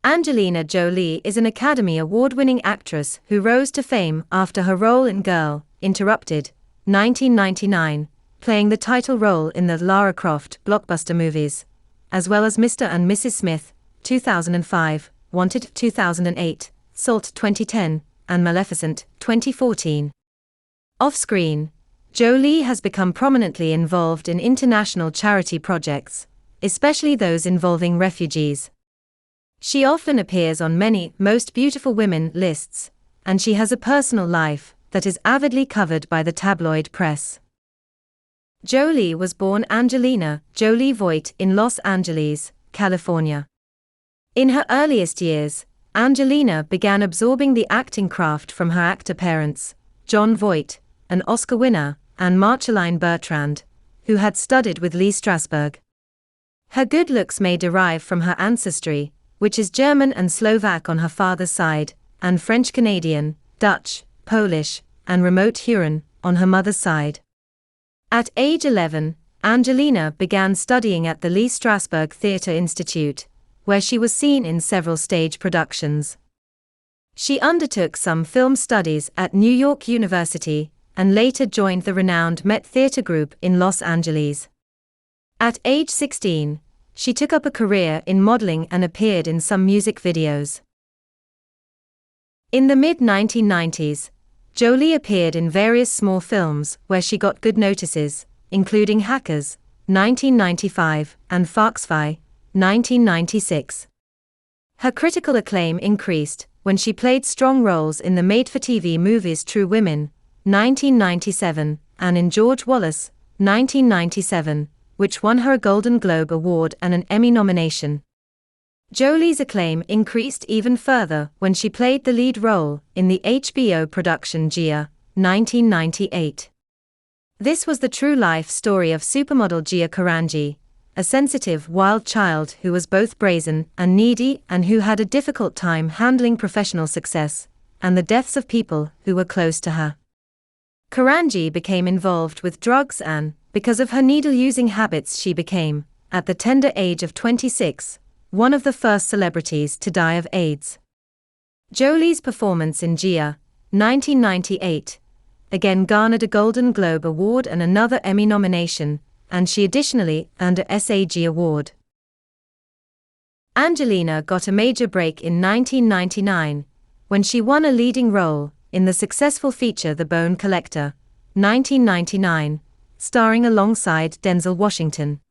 Angelina Jolie is an Academy Award-winning actress who rose to fame after her role in Girl, Interrupted, 1999, playing the title role in the Lara Croft blockbuster movies, as well as Mr. and Mrs. Smith, 2005, Wanted, 2008, Salt, 2010, and Maleficent, 2014. Off-screen, Jolie has become prominently involved in international charity projects, especially those involving refugees. She often appears on many Most Beautiful Women lists, and she has a personal life that is avidly covered by the tabloid press. Jolie was born Angelina Jolie Voight in Los Angeles, California. In her earliest years, Angelina began absorbing the acting craft from her actor parents, Jon Voight, an Oscar winner, and Marceline Bertrand, who had studied with Lee Strasberg. Her good looks may derive from her ancestry, which is German and Slovak on her father's side, and French-Canadian, Dutch, Polish, and remote Huron on her mother's side. At age 11, Angelina began studying at the Lee Strasberg Theatre Institute, where she was seen in several stage productions. She undertook some film studies at New York University, and later joined the renowned Met Theatre Group in Los Angeles. At age 16, she took up a career in modeling and appeared in some music videos. In the mid-1990s, Jolie appeared in various small films where she got good notices, including Hackers, 1995, and Foxfy, 1996. Her critical acclaim increased when she played strong roles in the made-for-TV movies True Women, 1997, and in George Wallace, 1997, which won her a Golden Globe Award and an Emmy nomination. Jolie's acclaim increased even further when she played the lead role in the HBO production Gia, 1998. This was the true-life story of supermodel Gia Karangi, a sensitive, wild child who was both brazen and needy and who had a difficult time handling professional success and the deaths of people who were close to her. Karangi became involved with drugs and, because of her needle-using habits, she became, at the tender age of 26, one of the first celebrities to die of AIDS. Jolie's performance in Gia, 1998, again garnered a Golden Globe Award and another Emmy nomination, and she additionally earned a SAG Award. Angelina got a major break in 1999, when she won a leading role in the successful feature The Bone Collector, 1999, starring alongside Denzel Washington.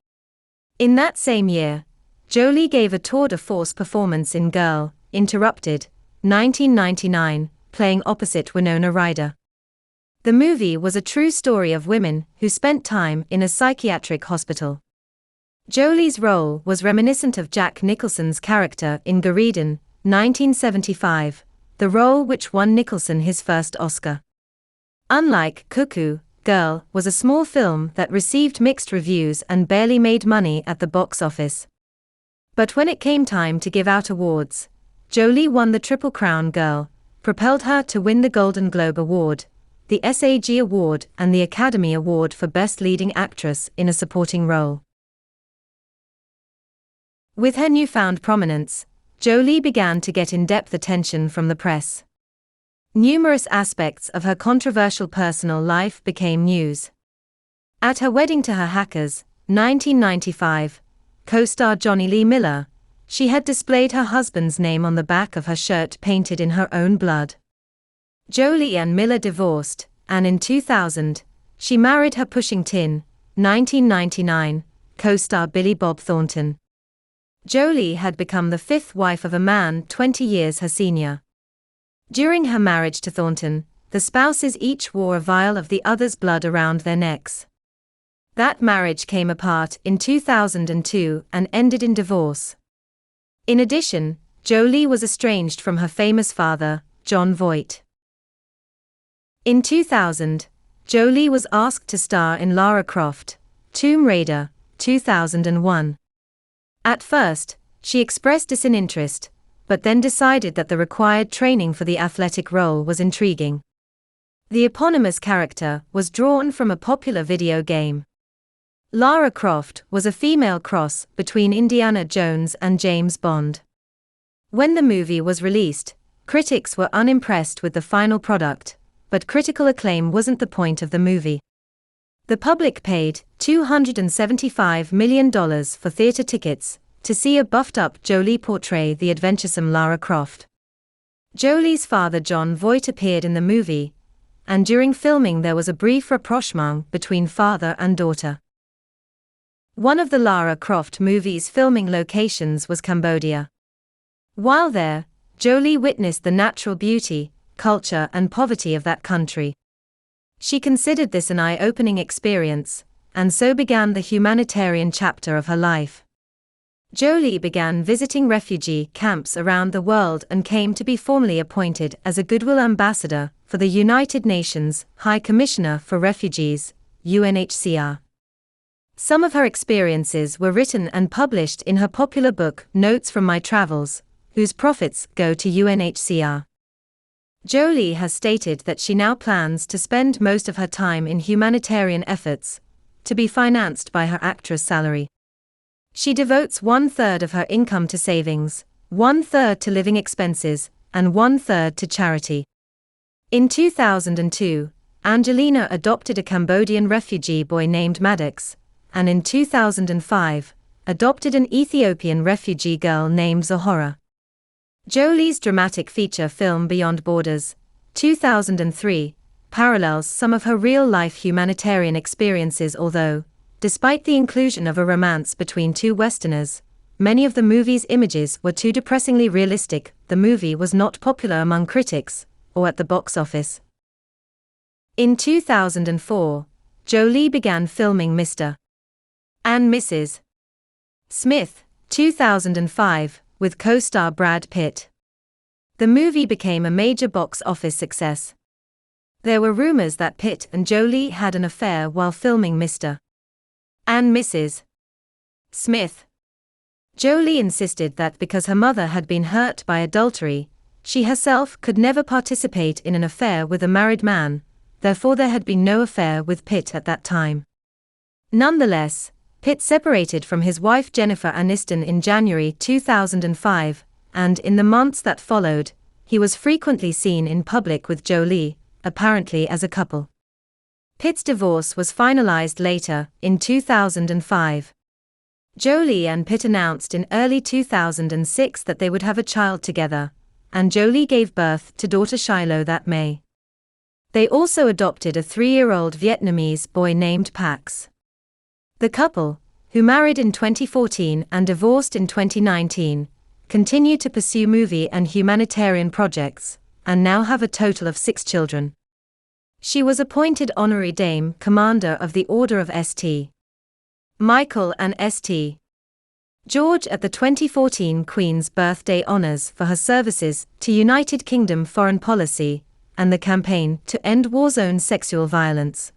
In that same year, Jolie gave a tour de force performance in Girl, Interrupted, 1999, playing opposite Winona Ryder. The movie was a true story of women who spent time in a psychiatric hospital. Jolie's role was reminiscent of Jack Nicholson's character in Garedan, 1975, the role which won Nicholson his first Oscar. Unlike Cuckoo, Girl was a small film that received mixed reviews and barely made money at the box office. But when it came time to give out awards, Jolie won the Triple Crown. Girl propelled her to win the Golden Globe Award, the SAG Award, and the Academy Award for Best Leading Actress in a Supporting Role. With her newfound prominence, Jolie began to get in-depth attention from the press. Numerous aspects of her controversial personal life became news. At her wedding to her Hackers, 1995, co-star Johnny Lee Miller, she had displayed her husband's name on the back of her shirt painted in her own blood. Jolie and Miller divorced, and in 2000, she married her Pushing Tin, 1999, co-star Billy Bob Thornton. Jolie had become the fifth wife of a man 20 years her senior. During her marriage to Thornton, the spouses each wore a vial of the other's blood around their necks. That marriage came apart in 2002 and ended in divorce. In addition, Jolie was estranged from her famous father, Jon Voight. In 2000, Jolie was asked to star in Lara Croft, Tomb Raider, 2001. At first, she expressed disinterest, but then decided that the required training for the athletic role was intriguing. The eponymous character was drawn from a popular video game. Lara Croft was a female cross between Indiana Jones and James Bond. When the movie was released, critics were unimpressed with the final product, but critical acclaim wasn't the point of the movie. The public paid $275 million for theater tickets to see a buffed-up Jolie portray the adventuresome Lara Croft. Jolie's father John Voight appeared in the movie, and during filming there was a brief rapprochement between father and daughter. One of the Lara Croft movie's filming locations was Cambodia. While there, Jolie witnessed the natural beauty, culture and poverty of that country. She considered this an eye-opening experience, and so began the humanitarian chapter of her life. Jolie began visiting refugee camps around the world and came to be formally appointed as a Goodwill Ambassador for the United Nations High Commissioner for Refugees, UNHCR. Some of her experiences were written and published in her popular book Notes from My Travels, whose profits go to UNHCR. Jolie has stated that she now plans to spend most of her time in humanitarian efforts, to be financed by her actress salary. She devotes 1/3 of her income to savings, 1/3 to living expenses, and 1/3 to charity. In 2002, Angelina adopted a Cambodian refugee boy named Maddox, and in 2005, adopted an Ethiopian refugee girl named Zahora. Jolie's dramatic feature film Beyond Borders, 2003, parallels some of her real-life humanitarian experiences although, despite the inclusion of a romance between two Westerners, many of the movie's images were too depressingly realistic. The movie was not popular among critics, or at the box office. In 2004, Jolie began filming Mr. and Mrs. Smith, 2005, with co-star Brad Pitt. The movie became a major box office success. There were rumors that Pitt and Jolie had an affair while filming Mr. and Mrs. Smith. Jolie insisted that because her mother had been hurt by adultery, she herself could never participate in an affair with a married man, therefore there had been no affair with Pitt at that time. Nonetheless, Pitt separated from his wife Jennifer Aniston in January 2005, and in the months that followed, he was frequently seen in public with Jolie, apparently as a couple. Pitt's divorce was finalized later, in 2005. Jolie and Pitt announced in early 2006 that they would have a child together, and Jolie gave birth to daughter Shiloh that May. They also adopted a 3-year-old Vietnamese boy named Pax. The couple, who married in 2014 and divorced in 2019, continue to pursue movie and humanitarian projects, and now have a total of 6 children. She was appointed Honorary Dame Commander of the Order of St. Michael and St. George at the 2014 Queen's Birthday Honours for her services to United Kingdom foreign policy and the campaign to end war zone sexual violence.